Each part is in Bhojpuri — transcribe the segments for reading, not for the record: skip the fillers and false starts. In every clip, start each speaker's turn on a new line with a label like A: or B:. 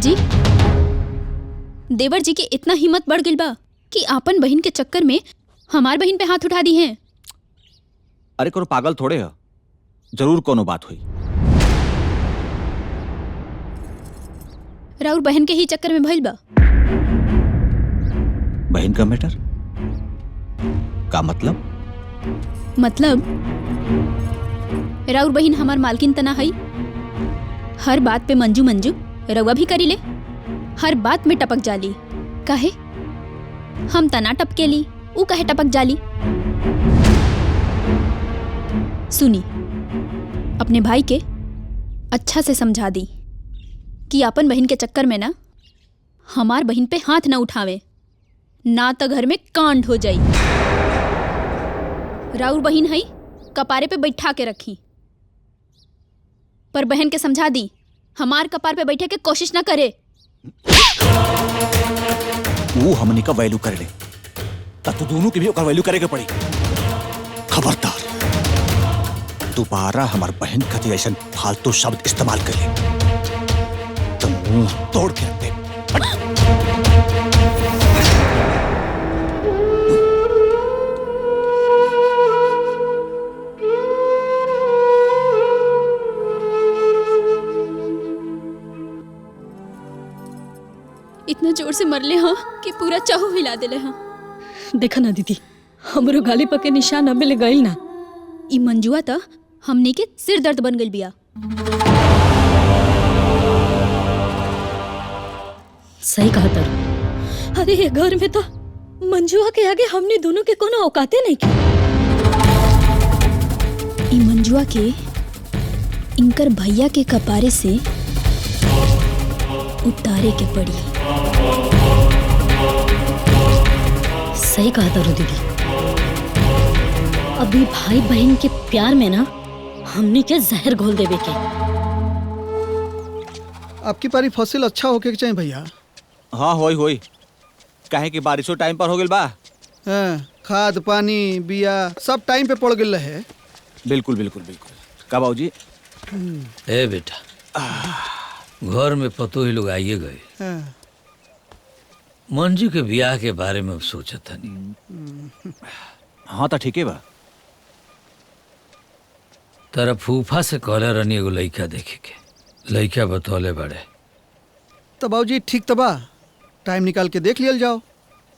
A: जी, देवर जी के इतना हिम्मत बढ़ गई बा कि आपन बहन के चक्कर में हमार बहन पे हाथ उठा दी हैं।
B: अरे कोनो पागल थोड़े है, जरूर कोनो बात हुई।
A: राउर बहन के ही चक्कर में भइल बा।
B: बहन का मैटर का मतलब?
A: राउर बहन हमार मालकिन तना हई। हर बात पे मंजू मंजू रउआ भी करी ले, हर बात में टपक जाली। काहे हम तना टपकेली, ऊ काहे टपक जाली? सुनी, अपने भाई के अच्छा से समझा दी कि अपन बहन के चक्कर में ना हमार बहन पे हाथ ना उठावे, ना तो घर में कांड हो जाई। राउर बहन हई, कपारे पे बैठा के रखी, पर बहन के समझा दी हमार कपार पे बैठे के कोशिश ना करे।
B: वो हमने का वैल्यू कर ले, तब तो दोनों की भी ओकर वैल्यू करेके पड़ी। खबरदार, दोबारा हमार बहन खातिर ऐसा फालतू शब्द इस्तेमाल कर ले तो मुंह तोड़ के रख दे।
A: इतना जोर से मरले हाँ कि पूरा चाहू हिला देले हाँ।
C: देखा ना दीदी, हमरो गाली पके निशान अबे ले गइल ना।
A: ई मंजुआ त हमने के सिर दर्द बन गइल बिया।
C: सही कहा तर। अरे ये घर में तो मंजुआ के आगे हमने दोनों के कोनो औकाते नहीं की।
A: ई मंजुआ के इनकर भैया के कपारे से उतारे के पड़ी।
C: सही कहा तारो दीदी, अभी भाई बहन के प्यार में ना हमने के जहर घोल देवे के।
D: आपकी पारी फसल अच्छा होके के चाहिए भैया।
B: हाँ होई काहे कि बारिशों टाइम पर हो गइल बा।
D: हाँ, खाद पानी बिया सब टाइम पे पड़ गइल है।
B: बिल्कुल का बाबूजी?
E: ए बेटा, घर में पतो ही लोग आइए गए।
D: हाँ।
E: मंजू के ब्याह के बारे में सोचा था नहीं।
B: हाँ तो ठीक है बा।
E: तारा फूफा से कहले रहनी एगो लइका देखे के, लइका बतौले बड़े।
D: तो बाबूजी ठीक तबा, टाइम निकाल के देख लियल जाओ।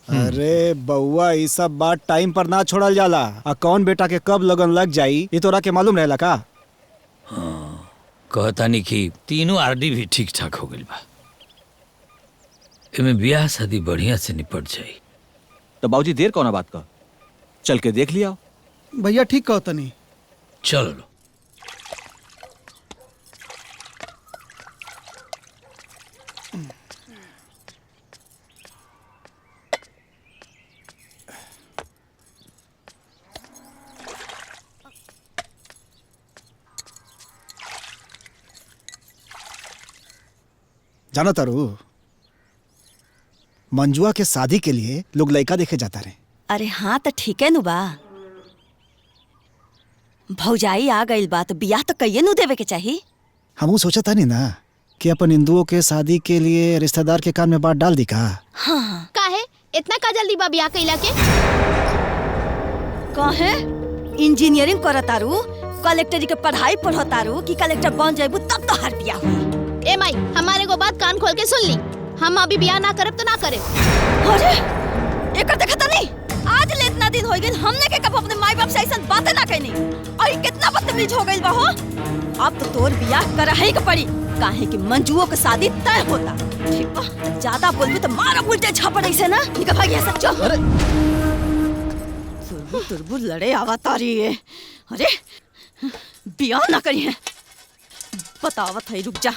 F: अरे बउआ, ये सब बात टाइम पर ना छोड़ल जाला। आ कौन बेटा के कब लगन लग जाई ये तोरा के मालूम रहेला का?
E: हाँ, कहता नहीं कि तीनों आरडी भी ठीक ठाक हो गई बा। इमें ब्याह शादी बढ़िया से निपट जाई।
B: तो बाबूजी देर कौन बात का, चल के देख लिया।
D: भैया ठीक कहो तनी।
E: चलो लो।
F: जाना तारू, मंजुआ के शादी के लिए लोग लड़का देखे जाता रहे।
G: अरे हाँ तो ठीक है नु बा, भौजाई आ गई बा तो बियाह तो कहिए नु देवे के चाहिए।
F: हमू सोचा था नहीं ना कि अपन हिंदुओं के शादी के लिए रिश्तेदार के कान में बात डाल दी का।
G: हाँ।
A: काहे इतना का जल्दी बा बियाह कइला के?
G: काहे इंजीनियरिंग करतारू, कलेक्टरी के पढ़ाई पढ़तारू कि कलेक्टर बन जाबू तब तो हर बियाह हुई।
A: ए माई, हमारे को बात कान खोल के सुन ली, हम अभी बियाह ना करब तो ना करे।
G: अरे एकर देखता नहीं, आज ले इतना दिन हो गइल हमने के कब अपने माई बाप से ऐसा बातें ना कहनी। और कितना बदतमीज हो गइल बा हो। अब तो तोर बियाह करही के पड़ी, काहे कि मंजुओं के शादी तय होता। ठीक बा, ज्यादा बोलबी तो मारा उल्टे झापड़ ऐसे ना निकल भाग यहाँ से। चल। अरे तुरबुर लड़े आवतारी है। अरे बियाह ना करी है, बतावत है, रुक जा।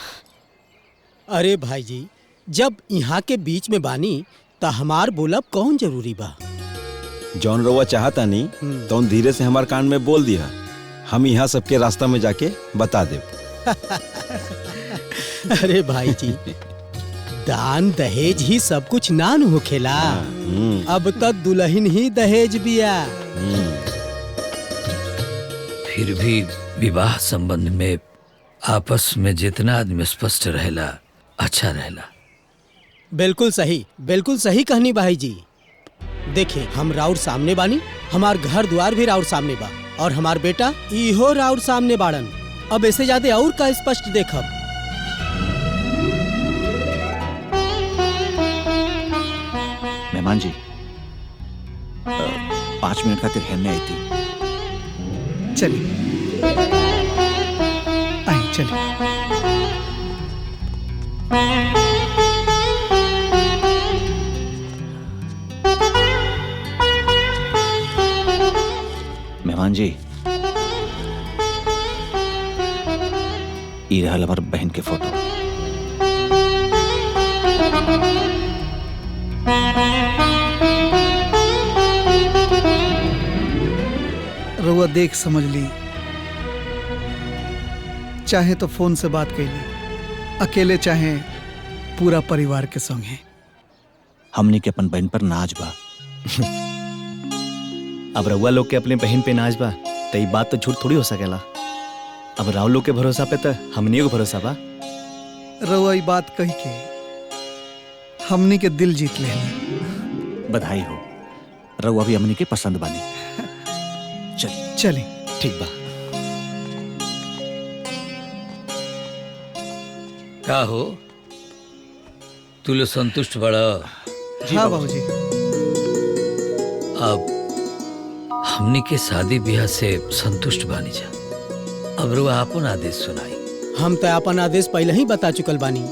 H: अरे भाई जी, जब यहाँ के बीच में बानी त हमार बोलब कौन जरूरी बा।
I: जौन रउआ चाहता नहीं तो धीरे से हमार कान में बोल दिया, हम यहाँ सबके रास्ता में जाके बता दे।
H: अरे भाई जी, दान दहेज ही सब कुछ ना न होखेला। अब तक दुल्हन ही दहेज बिया।
E: फिर भी विवाह संबंध में आपस में जितना आदमी स्पष्ट रहेला अच्छा रहेला।
H: बिल्कुल सही कहनी भाई जी। देखिए हम राउर सामने बानी, हमार घर द्वार भी राउर सामने बा, और हमार बेटा इहो राउर सामने बाड़न। अब ऐसे ज्यादा और का स्पष्ट देखब।
B: मेहमान जी 5 मिनट खातिर हेलने आई थी।
D: चलिए आई चलिए।
B: मेहमान जी ई रहल हमार बहन के फोटो।
D: रउआ देख समझ ली, चाहे तो फोन से बात कर ली, अकेले चाहे पूरा परिवार के संग है।
B: हमने के अपन बहन पर नाज बा।
J: अब रउआ लोग के अपने बहन पे नाच बा तो ये बात तो झूठ थोड़ी हो सकेला। अब राव लोग के भरोसा पे तो हमनी को भरोसा बा।
D: रउआ ई बात कही के हमनी के दिल जीत ले।
B: बधाई हो, रउआ भी हमनी के पसंद बानी। चलिए
D: चलिए
J: ठीक बा।
E: का हो तू लोग संतुष्ट बड़ा?
D: हाँ बाबूजी।
E: अब हमनी के शादी ब्याह से संतुष्ट बानी जा। अब रुआ अपन आदेश सुनाई।
H: हम तो अपन आदेश पहले ही बता चुकल बानी,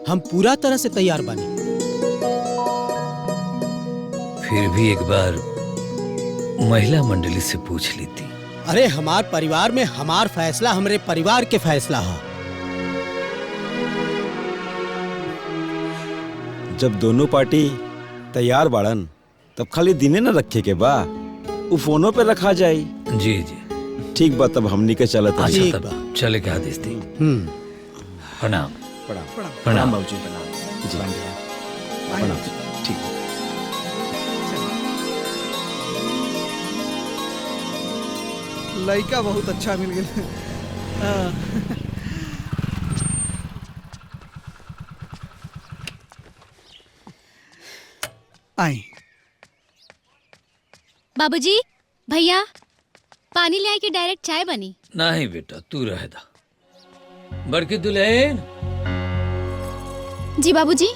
H: हम पूरा तरह से तैयार बानी।
E: फिर भी एक बार महिला मंडली से पूछ ली थी।
H: अरे हमार परिवार में हमार फैसला हमरे परिवार के फैसला है।
I: जब दोनों पार्टी तैयार बाड़न तब खाली दिने न रखे के बा, उ फोनों पे रखा जाए।
E: जी जी
I: ठीक बा, तब हमनी के चलत है।
E: अच्छा तब चले के आदेश दी। प्रणाम।
B: प्रणाम बाबूजी। जी प्रणाम। ठीक है।
D: लड़का बहुत अच्छा मिल गया। आई
A: बाबूजी, भैया पानी ले आए कि डायरेक्ट चाय बनी?
E: नहीं बेटा तू रह दा। बड़की दुल्हन।
A: जी बाबूजी।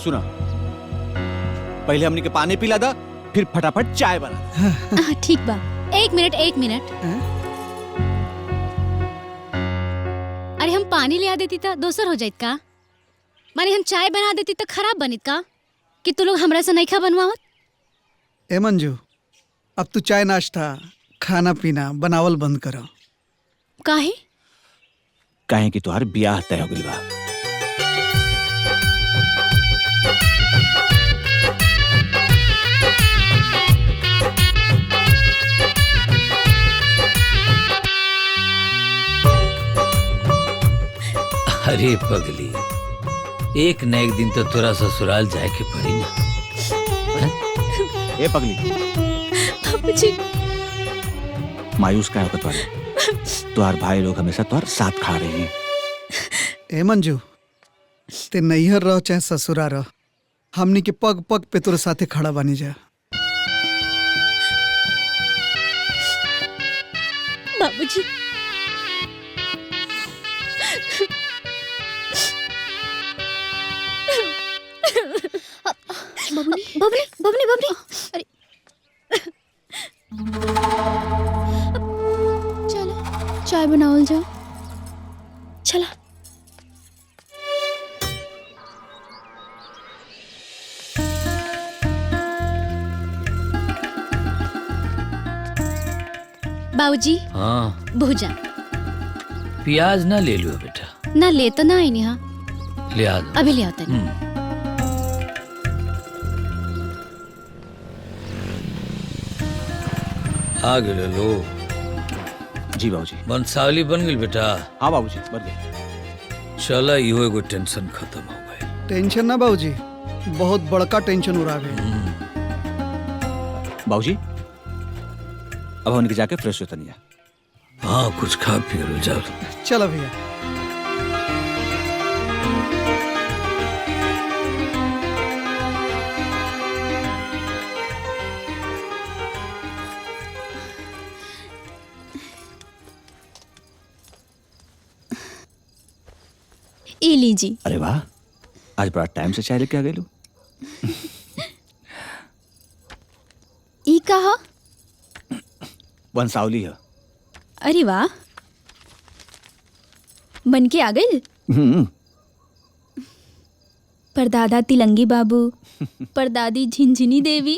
B: सुना, पहले हमनी के पानी पिला दा, फिर फटाफट चाय बना दा।
A: ठीक बा। एक मिनट। अरे हम पानी ले आ देती तो दोसर हो जाइत का? माने हम चाय बना देती तो खराब बनित का? कि तू लोग हमरा से नहीं खा बनवावत?
D: ए मंजू, अब तू चाय नाश्ता खाना पीना बनावल बंद करो।
A: काहे?
B: काहे कि तुहार ब्याह तय हो गइल बा।
E: अरे पगली, एक न एक दिन तो तोरा ससुराल जाए के पड़ी ना।
B: ए पगली,
A: बाबूजी
B: मायूस का होगा तुहार भाई लोग हमेशा तुहार साथ खा रहे हैं।
D: ए मंजू, ते नैहर रहो चाहे ससुरा रहो, हमनी के पग पग पे तोरे साथे खड़ा बनी जा।
A: बाबूजी बबली। अरे चलो चाय बनाओ जाओ। चला। बाबूजी।
E: हाँ
A: भूजा।
E: प्याज ना ले लो बेटा।
A: ना ले तो ना आई नहीं। हाँ
E: ले आ दो।
A: अभी ले आता नहीं।
E: आ गए लो।
B: जी बाबूजी।
E: बंसावली बन गई बेटा।
B: हाँ बाबूजी बन गई।
E: चला इहो एगो टेंशन खत्म हो गए।
D: टेंशन ना बाबूजी, बहुत बड़का टेंशन उड़ा गए।
B: बाबूजी अब हमने जाके फ्रेश होता नहीं है।
E: हाँ कुछ खा पी लो जाओ।
D: चलो भैया।
A: ई लीजी।
B: अरे वाह, आज बड़ा टाइम से चाय लेके आ गई।
A: ई कहा?
B: वंशावली है।
A: अरे वाह, बन के आ गई। परदादा तिलंगी बाबू, परदादी झिनझिनी देवी।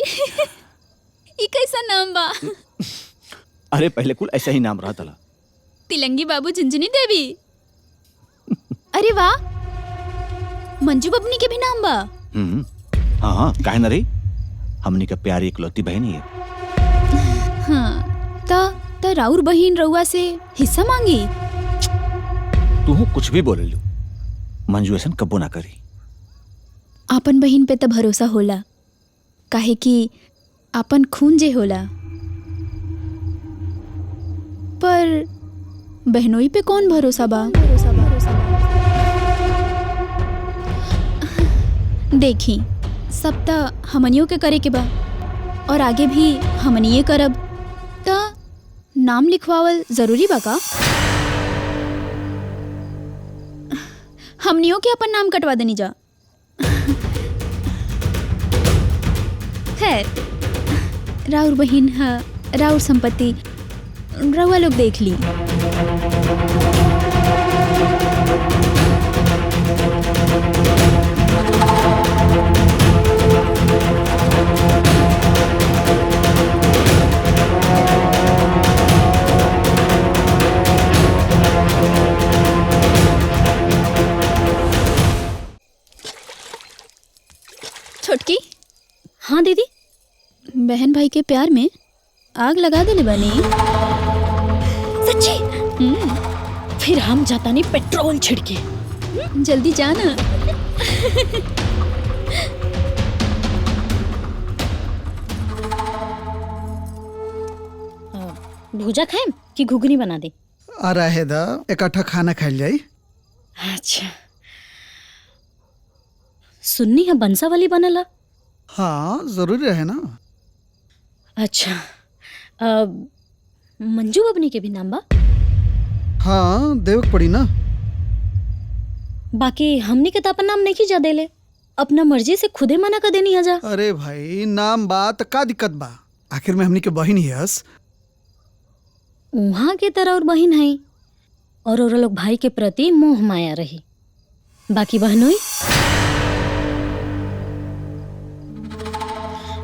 A: ई कैसा नाम बा?
B: अरे पहले कुल ऐसा ही नाम रहा था।
A: तिलंगी बाबू झिनझिनी देवी। अरे वाह, मंजू बबनी के भी नाम बा।
B: हाँ हाँ, काहे न रही, हमनी का प्यारी इकलौती बहन ही है।
A: हाँ, ता राउर बहिन रउआ से हिस्सा मांगी।
B: तू कुछ भी बोले लो, मंजू ऐसा कब्बो ना करी।
A: आपन बहिन पे तो भरोसा होला, काहे कि आपन खून जे होला। पर बहनोई पे कौन भरोसा बा? देखी, सब त हमनियों के करे के बा और आगे भी हमनिये करब। त नाम लिखवावल जरूरी बा का? हमनियों के अपन नाम कटवा देनी जा। खैर, राउर बहिन है, राउर संपत्ति रउआ लोग देख ली। छोटकी।
C: हाँ दीदी।
A: बहन भाई के प्यार में आग लगा देले बनी।
C: सच्ची? फिर हम जाता नहीं पेट्रोल छिड़के।
A: जल्दी जाना।
C: भूजा खाएम कि घुगनी बना दे?
D: आ रहे दा, इकट्ठा खाना खाइल जाई।
C: अच्छा, सुन्नी है बंसा वाली बनला।
D: हाँ जरूरी रहे ना।
C: अच्छा, मंजू बबनी के भी नाम बा?
D: हाँ देवक पड़ी ना।
C: बाकी हमनी के तो अपन नाम नहीं जा देले, अपना मर्जी से खुदे मना कर देनी हजा।
D: अरे भाई नाम बा तो का दिक्कत बा, आखिर में हमनी के बहिन ही हस।
C: उहाँ के तरह और बहिन है और लोग भाई के प्रति मोह माया रही। बाकी बहनोई,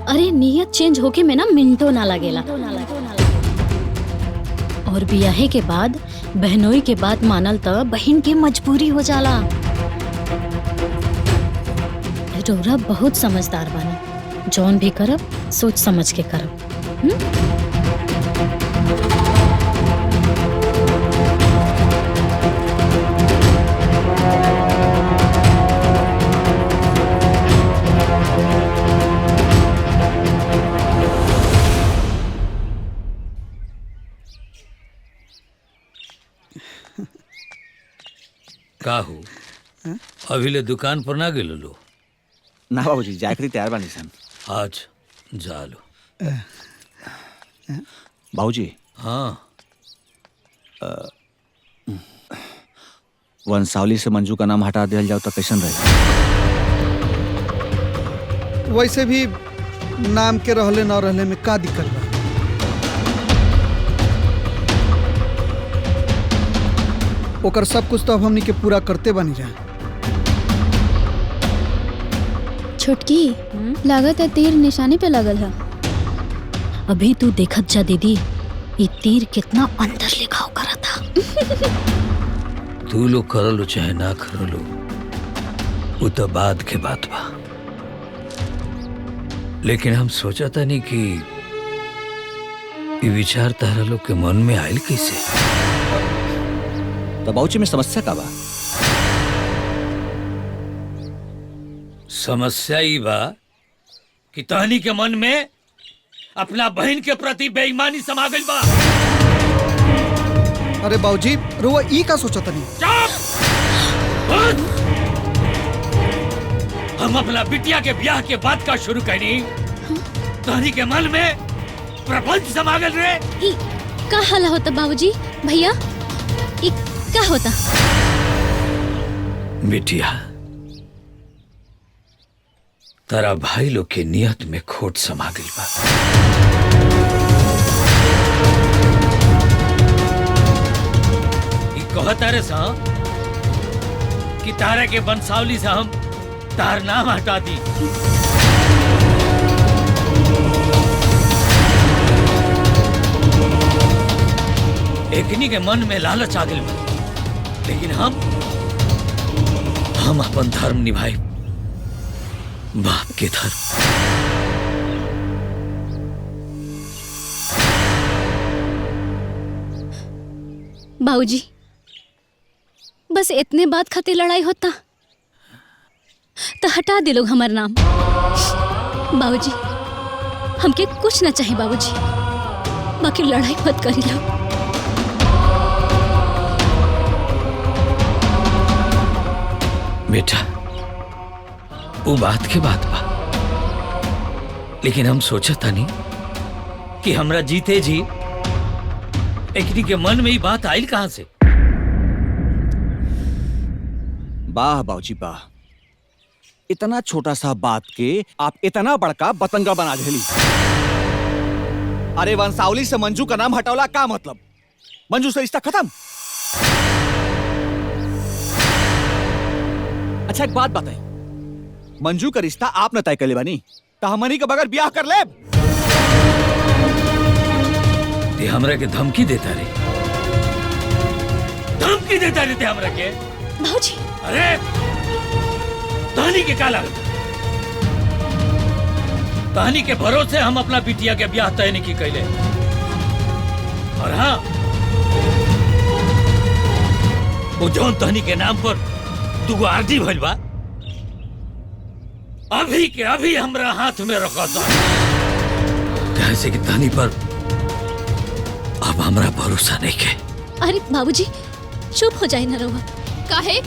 C: अरे नियत चेंज होके में ना मिनटों ना लगेला। और बियाहे के बाद बहनोई के बात मानल तो बहन की मजबूरी हो जाला। रौरा बहुत समझदार बानी, जौन भी करब सोच समझ के करब।
E: का हो, अभी ले दुकान पर ना गेलो लो?
B: ना बाबूजी, जाए खरी तैयार बानी सन।
E: आज जा लो।
B: बाबूजी।
E: हाँ।
B: वंशावली से मंजू का नाम हटा दिया जाओ तो कैसन रहे?
D: वैसे भी नाम के रहले न रहले में का दिक्कत बा? ओकर सब कुछ तो अब हमनी के पूरा करते बनी जा।
A: छोटकी, लागत है तीर निशाने पे लगल है।
C: अभी तू देखत जा दीदी, ये तीर कितना अंदर लिखाव करा था।
E: तू लोग करलो चाहे ना करलो, वो तो बाद के बात बा। लेकिन हम सोचा था नहीं कि ये विचार तारा लोग के मन में आयल कैसे।
B: तो बाबूजी में समस्या का बा?
E: समस्या ही बा कि तहनी के मन में अपना बहन के प्रति बेईमानी समा गइल बा।
D: अरे बाबूजी, रुआ ई का सोचा तनी?
E: हम अपना बिटिया के ब्याह के बाद का शुरू करी, तहनी के मन में प्रपंच समा गइल रे।
C: का हला होता बाबूजी? भैया, क्या होता?
E: बिटिया, तारा भाई लोग के नियत में खोट समा गई बा। कहता रे सा कि तारा के वंशावली से हम तार नाम हटा दी। एकनी के मन में लालच आ गई बा, लेकिन हम अपन धर्म निभाए, बाप के धर्म।
A: बाबूजी, बस इतने बात खातिर लड़ाई होता तो हटा दे लोग हमार नाम। बाबूजी, हमके कुछ ना चाहिए बाबूजी, बाकी लड़ाई मत करी लो।
E: बेटा, वो बात के बात बा, लेकिन हम सोचा नहीं कि हमरा जीते जी एकनी के मन में ही बात आयल कहां से।
B: वाह बाबूजी वाह, इतना छोटा सा बात के आप इतना बड़का बतंगा बना देली। अरे वंशावली से मंजू का नाम हटौला का मतलब? मंजू से रिश्ता खत्म। अच्छा एक बात बताएं, मंजू का रिश्ता आप न तय कर ले बानी तो हमनी के बगैर ब्याह कर ले।
E: ते हमरा के धमकी देता रे, धमकी देता रे ते हमरा के।
A: बाबूजी,
E: अरे तहनी के का लागत? तहनी के भरोसे हम अपना बिटिया के ब्याह तय नहीं की कैले। और हाँ, वो जौन तहनी के नाम पर दुगो आरडी भइल बा, अभी के अभी हमरा हाथ में रखा था। कैसे कि तहनी पर अब हमरा भरोसा नहीं के।
A: अरे बाबूजी चुप हो जाए ना रहुआ। काहे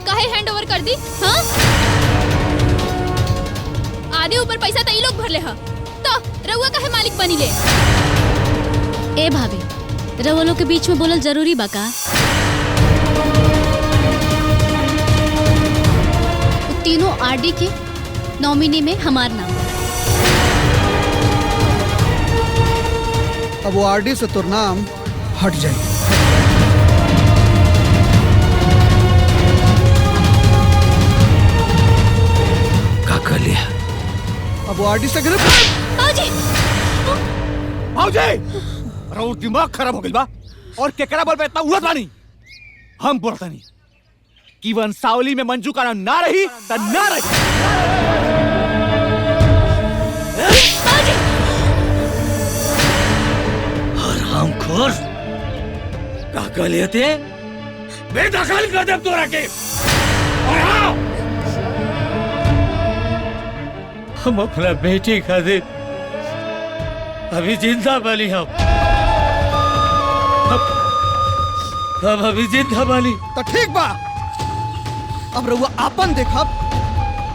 A: काहे हैंड ओवर कर दी? हाँ, आधे ऊपर पैसा तई लोग भरले हा, तो रहुआ काहे मालिक बनी ले? ए भाभी, रहुआ लोग के बीच में बोलल जरूरी बा का? तीनों आरडी के नॉमिनी में हमार नाम।
D: अब वो आरडी से तो नाम हट जाए।
E: का कर लिया?
D: अब वो आरडी से गिरफ्त।
A: बाबूजी,
B: बाबूजी, रउर दिमाग खराब हो गइल बा और केकरा बल पे इतना उड़त बानी? हम बोलता नहीं कि वंशावली में मंजू का नाम ना रही तो ना रही।
E: हरामखोर, का कर लिए थे? बेदखल कर दे तोरा के। और हाँ, हम अपना बेटी खातिर अभी जिंदा बानी। हम अभी जिंदा बानी।
D: तो ठीक बा, अब रउआ आपन देखब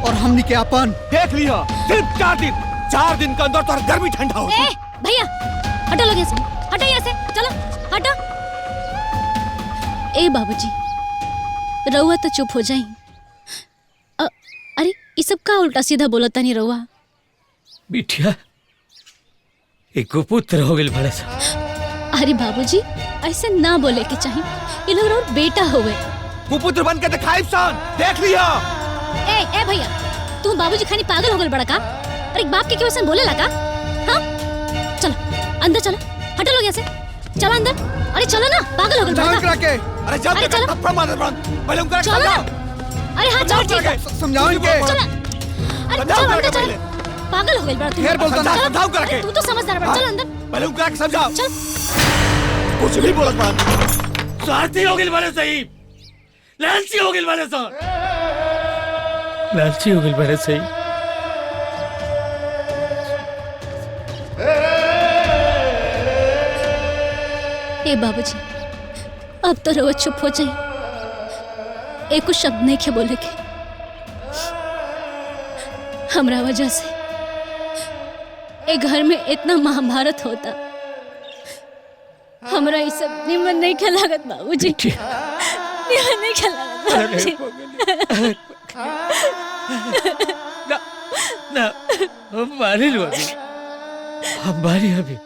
D: और हमनी के आपन
B: देख लिया। सिर्फ 4 दिन के अंदर तो गर्मी ठंडा हो।
A: भैया हटो लोग यहाँ से, हटो यहाँ से, चलो हटो। ए बाबूजी, रउआ तो चुप हो जाई। अरे ये सब का उल्टा सीधा बोलता नहीं रउआ?
E: बिटिया, एक पुत्र हो गए बड़े सा।
A: अरे बाबूजी, ऐसे ना बोले के चाहिए, ये लोग और बेटा होवे।
B: कुपुत्र बन के दिखाई सन, देख लिया।
A: ए भैया, तू बाबूजी खानी पागल हो गए बड़ा का? अरे बाप के क्यों ऐसा बोले लगा? हाँ, चलो अंदर चलो, हटो लोग यहाँ से, चलो अंदर। अरे चलो ना, पागल हो गए बड़ा का?
B: अरे चलो,
A: चलो,
B: पहले उनका
A: चलो ना। अरे हाँ चलो, ठीक है,
D: समझाओ इनके।
A: चलो, अरे चलो अंदर चलो, पागल हो गए बड़ा तू।
B: फिर बोलता ना, समझाओ करके।
A: तू तो समझदार बड़ा, चलो अंदर।
B: पहले उनका समझाओ।
A: चल,
B: कुछ भी बोलत बड़ा।
E: स्वार्थी हो गए बड़े सही, लालची हो गए बड़े सा, लालची हो गए बड़े सही।
A: ए बाबूजी, अब तो रउआ चुप हो जाई। एक शब्द नहीं के बोले के। हमरा वजह से एक घर में इतना महाभारत होता। हमरा ये सब निमन नहीं खेलागत बाबूजी, निमन नहीं खेलागत।
E: अरे पगली। ना ना हम मारे लो अभी, हम मारे अभी।